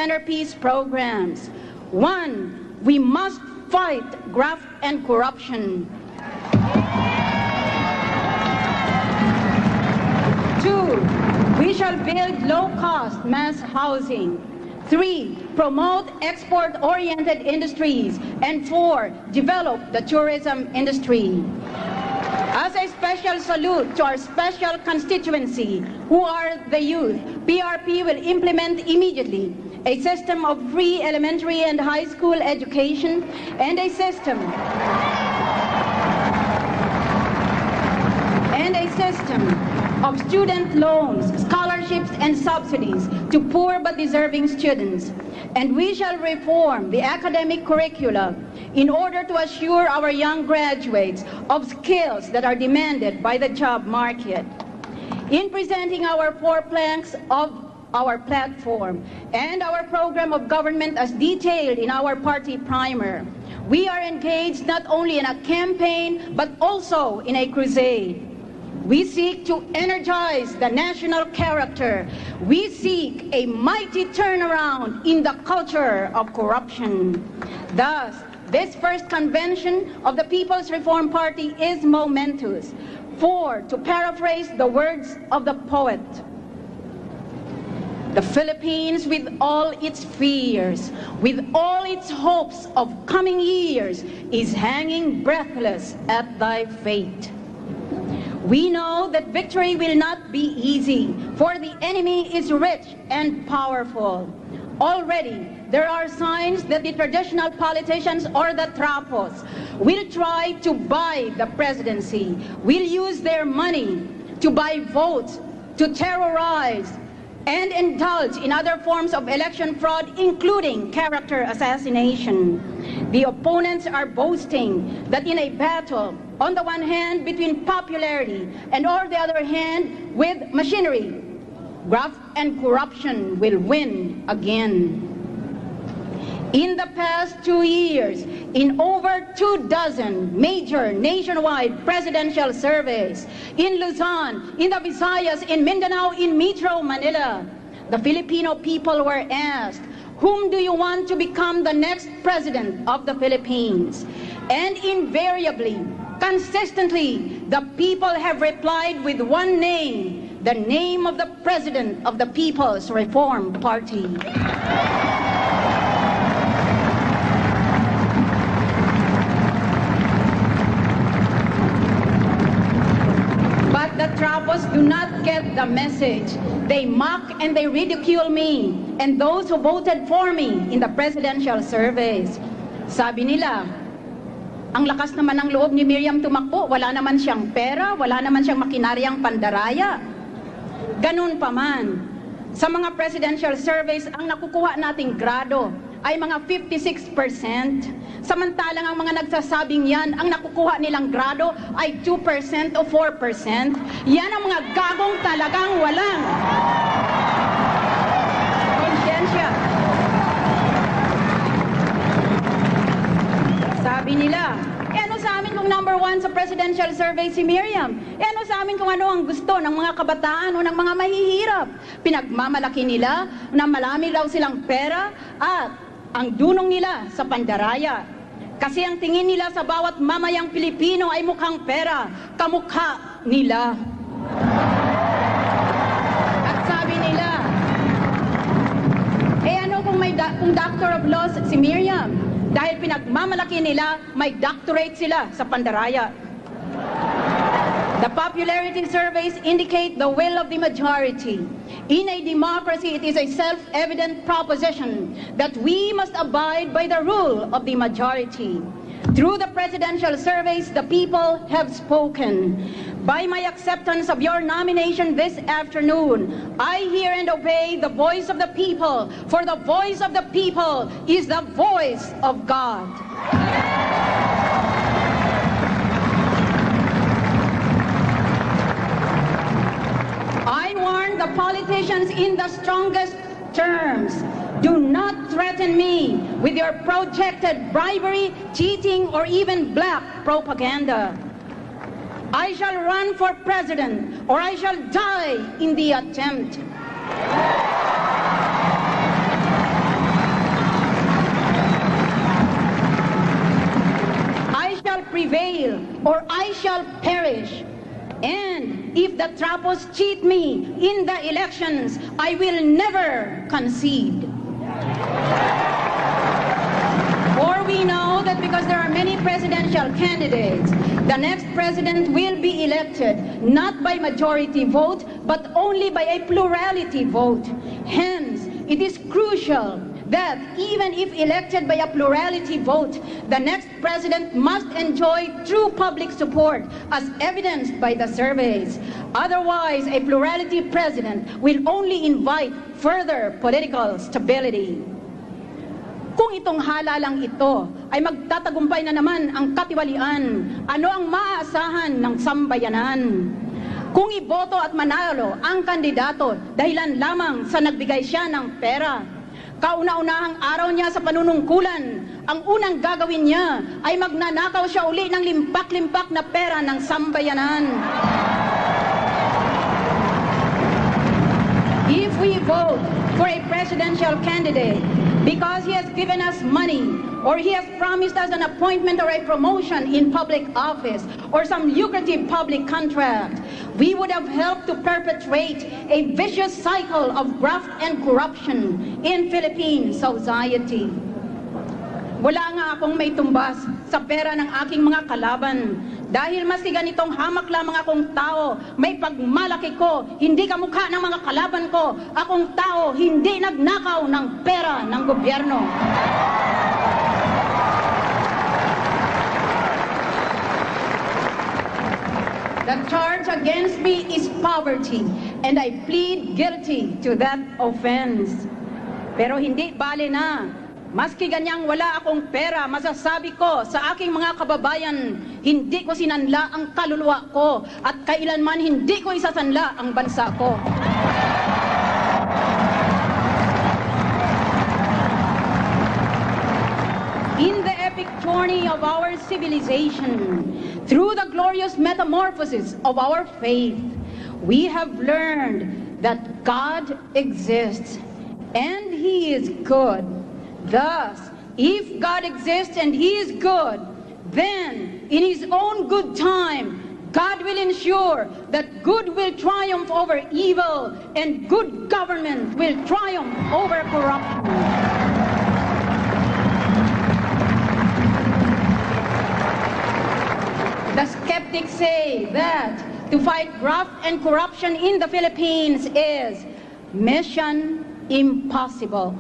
centerpiece programs. 1. We must fight graft and corruption. 2. We shall build low-cost mass housing. 3. Promote export-oriented industries. And 4. Develop the tourism industry. As a special salute to our special constituency, who are the youth, PRP will implement immediately a system of free elementary and high school education and a system of student loans, scholarships, and subsidies to poor but deserving students. And we shall reform the academic curricula in order to assure our young graduates of skills that are demanded by the job market. In presenting our 4 planks of our platform and our program of government as detailed in our party primer, we are engaged not only in a campaign but also in a crusade. We seek to energize the national character. We seek a mighty turnaround in the culture of corruption. Thus, this first convention of the People's Reform Party is momentous. For, to paraphrase the words of the poet, the Philippines, with all its fears, with all its hopes of coming years, is hanging breathless at thy fate. We know that victory will not be easy, for the enemy is rich and powerful. Already, there are signs that the traditional politicians or the trapos will try to buy the presidency, will use their money to buy votes, to terrorize, and indulge in other forms of election fraud, including character assassination. The opponents are boasting that in a battle, on the one hand between popularity and on the other hand with machinery, graft and corruption will win again. In the past 2 years, in over 24 major nationwide presidential surveys, in Luzon, in the Visayas, in Mindanao, in Metro Manila, the Filipino people were asked, whom do you want to become the next president of the Philippines? And invariably, consistently, the people have replied with one name, the name of the President of the People's Reform Party. But the trapos do not get the message. They mock and they ridicule me and those who voted for me in the presidential surveys. Sabi nila, ang lakas naman ng loob ni Miriam tumakbo, wala naman siyang pera, wala naman siyang makinaryang pandaraya. Ganun pa man, sa mga presidential surveys, ang nakukuha nating grado ay mga 56%. Samantalang ang mga nagsasabing yan, ang nakukuha nilang grado ay 2% o 4%. Yan ang mga gagong talagang walang konsyensya. Sabi nila, ano sa amin kung number 1 sa presidential survey si Miriam? Ano sa amin kung ano ang gusto ng mga kabataan o ng mga mahihirap? Pinagmamalaki nila na marami daw silang pera at ang dunong nila sa pandaraya. Kasi ang tingin nila sa bawat mamayang Pilipino ay mukhang pera, kamukha nila. At sabi nila, ano kung Doctor of Laws si Miriam? Dahil pinagmamalaki nila, may doctorate sila sa pandaraya. The popularity surveys indicate the will of the majority. In a democracy, it is a self-evident proposition that we must abide by the rule of the majority. Through the presidential surveys, the people have spoken. By my acceptance of your nomination this afternoon, I hear and obey the voice of the people, for the voice of the people is the voice of God. I warn the politicians in the strongest terms. Do not threaten me with your projected bribery, cheating, or even black propaganda. I shall run for president, or I shall die in the attempt. or I shall perish. And if the Trapos cheat me in the elections, I will never concede. For we know that because there are many presidential candidates, the next president will be elected not by majority vote, but only by a plurality vote. Hence, it is crucial that even if elected by a plurality vote, the next president must enjoy true public support as evidenced by the surveys. Otherwise, a plurality president will only invite further political stability. Kung itong halalang ito ay magtatagumpay na naman ang katiwalian, ano ang maaasahan ng sambayanan? Kung iboto at manalo ang kandidato dahilan lamang sa nagbigay siya ng pera, kauna-unahang araw niya sa panunungkulan, ang unang gagawin niya ay magnanakaw siya uli ng limpak-limpak na pera ng sambayanan. If we vote for a presidential candidate because he has given us money, or he has promised us an appointment or a promotion in public office, or some lucrative public contract, we would have helped to perpetuate a vicious cycle of graft and corruption in Philippine society. Wala nga akong may tumbas sa pera ng aking mga kalaban. Dahil maski ganitong hamak lamang akong tao, may pagmalaki ko, hindi kamukha ng mga kalaban ko. Akong tao, hindi nagnakaw ng pera ng gobyerno. The charge against me is poverty, and I plead guilty to that offense. Pero hindi bale na. Maski ganyang wala akong pera, masasabi ko sa aking mga kababayan, hindi ko sinanla ang kaluluwa ko at kailanman hindi ko isasanla ang bansa ko. In the epic journey of our civilization, through the glorious metamorphosis of our faith, we have learned that God exists and He is good. Thus, if God exists and He is good, then in His own good time, God will ensure that good will triumph over evil and good government will triumph over corruption. The skeptics say that to fight graft and corruption in the Philippines is mission impossible.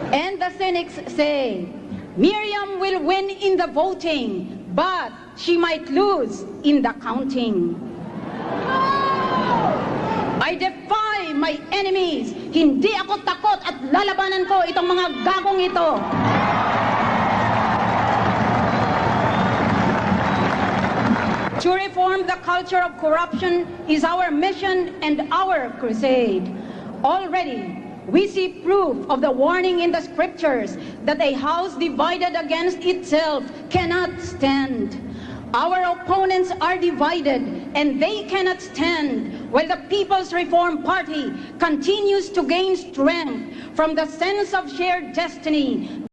And the cynics say, Miriam will win in the voting, but she might lose in the counting. I defy my enemies. Hindi ako takot at lalabanan ko itong mga gagong ito. To reform the culture of corruption is our mission and our crusade. Already, we see proof of the warning in the scriptures that a house divided against itself cannot stand. Our opponents are divided and they cannot stand, while the People's Reform Party continues to gain strength from the sense of shared destiny